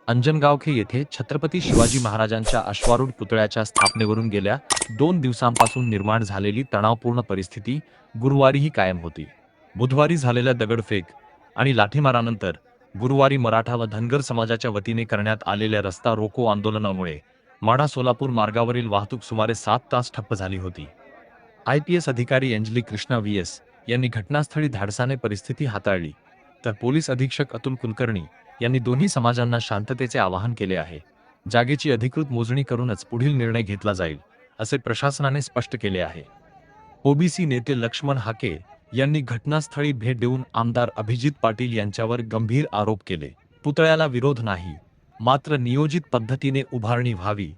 अंजनगावखे येथे छत्रपती शिवाजी महाराजांच्या अश्वारूढ पुतळ्याच्या स्थापनेवरून गेल्या 2 दिवसांपासून निर्माण झालेली तणावपूर्ण परिस्थिती गुरुवारीही कायम होती. बुधवारी झालेल्या दगडफेक आणि लाठीमारानंतर गुरुवारी मराठा व धनगर समाजाच्या वतीने करण्यात आलेल्या रस्ता रोको आंदोलनामुळे माढा सोलापूर मार्गावरील वाहतूक सुमारे 7 तास ठप्प झाली होती. IPS अधिकारी अंजली कृष्णा VS यांनी घटनास्थळी धाडसाने परिस्थिती हाताळली, तर पोलीस अधीक्षक अतुल कुलकर्णी यांनी दोन्ही समाजांना शांततेचे आवाहन केले आहे. जागेची अधिकृत मोजणी करूनच पुढील निर्णय घेतला जाईल, असे प्रशासनाने स्पष्ट केले आहे. OBC नेते लक्ष्मण हाके यांनी घटनास्थळी भेट देऊन आमदार अभिजित पाटील यांच्यावर गंभीर आरोप केले. पुतळ्याला विरोध नाही, मात्र नियोजित पद्धतीने उभारणी व्हावी,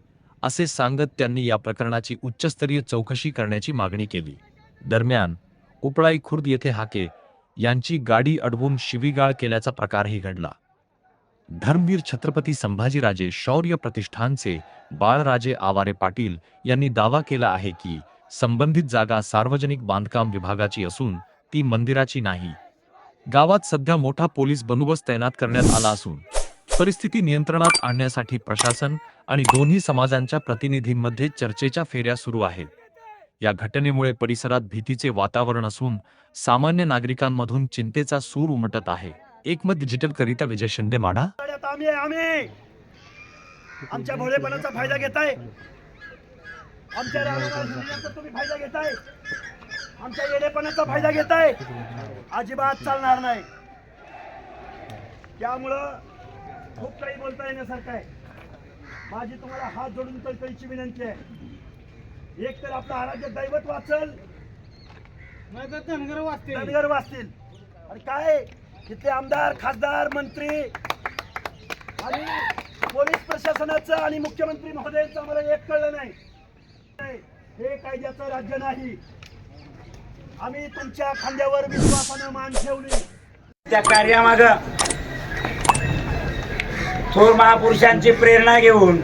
असे सांगत त्यांनी या प्रकरणाची उच्चस्तरीय चौकशी करण्याची मागणी केली. दरम्यान उपळाई खुर्द येथे हाके यांची गाडी अडवून शिवीगाळ केल्याचा प्रकारही घडला. धर्मवीर छत्रपती संभाजीराजे शौर्य प्रतिष्ठानचे बाळराजे आवारे पाटील यांनी दावा केला आहे की संबंधित जागा सार्वजनिक बांधकाम विभागाची असून ती मंदिराची नाही. गावात सध्या मोठा पोलीस बंदोबस्त तैनात करण्यात आला असून परिस्थिती नियंत्रणात आणण्यासाठी प्रशासन आणि दोन्ही समाजांच्या प्रतिनिधींमध्ये चर्चेच्या फेऱ्या सुरू आहेत. या घटनेमुळे परिसरात भीतीचे वातावरण असून सामान्य नागरिकांमधून चिंतेचा सूर उमटत आहे. एकमत डिजिटल करिता विजय शिंदे, माढा. आम्ही आमच्या भोळेपणाचा फायदा घेताय, आमच्या राजकारणाचा तुम्ही फायदा घेताय, आमच्या येडेपणाचा फायदा घेताय, अजिबात चालणार नाही. त्यामुळं खूप काही बोलता येण्यासारखं आहे. माझी तुम्हाला हात जोडून कळकळीची विनंती आहे, एक तर आपलं आराध्य दैवत वाचल, धनगर वाचतील. आणि काय तिथले आमदार, खासदार, मंत्री आणि पोलीस प्रशासनाचं आणि मुख्यमंत्री महोदयांचं आम्हाला एक कळलं नाही. हे कायद्याचं राज्य नाही. आम्ही तुमच्या खांद्यावर विश्वासानं मान ठेवली. त्या कार्यामाग थोर महापुरुषांची प्रेरणा घेऊन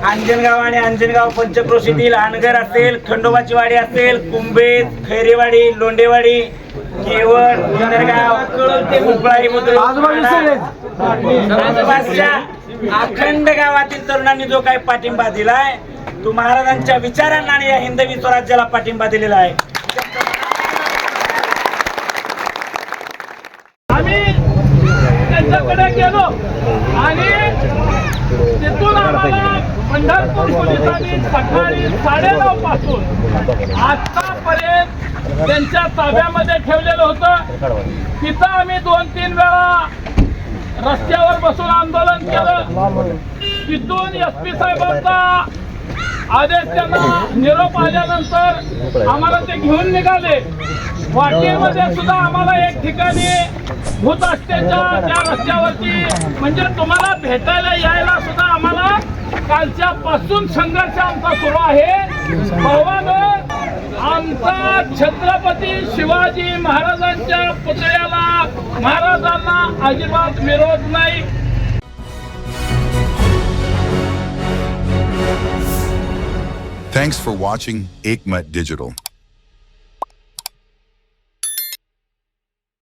अंजनगाव आणि अंजनगाव पंचक्रोशीतील अनगर असेल, खंडोबाची वाडी असेल, कुंभेत, खैरेवाडी, लोंडेवाडी, केवळ, उंदरगाव, उपळाई, अखंड गावातील तरुणांनी जो काही पाठिंबा दिलाय, तो महाराजांच्या विचारांना आणि या हिंदवी स्वराज्याला पाठिंबा दिलेला आहे. आम्ही त्यांच्याकडे गेलो आणि तिथून आम्हाला पंढरपूर पोलिसांनी सकाळी 9:30 पासून आतापर्यंत त्यांच्या ताब्यामध्ये ठेवलेलं होतं. तिथं आम्ही 2-3 वेळा रस्त्यावर बसून आंदोलन केलं. तिथून SP साहेबांचा आदेश त्यांना निरोप आल्यानंतर आम्हाला ते घेऊन निघाले. वाटेमध्ये सुद्धा आम्हाला एक ठिकाणी भूताष्ट्याच्या त्या रस्त्यावरती, म्हणजे तुम्हाला भेटायला यायला सुद्धा आम्हाला कालच्या पासून संघर्ष आमचा सुरू आहे. भावानं, आमचा छत्रपती शिवाजी महाराजांच्या पुतळ्याला, महाराजांना अजिबात विरोध नाही. Thanks for watching Ekmat Digital.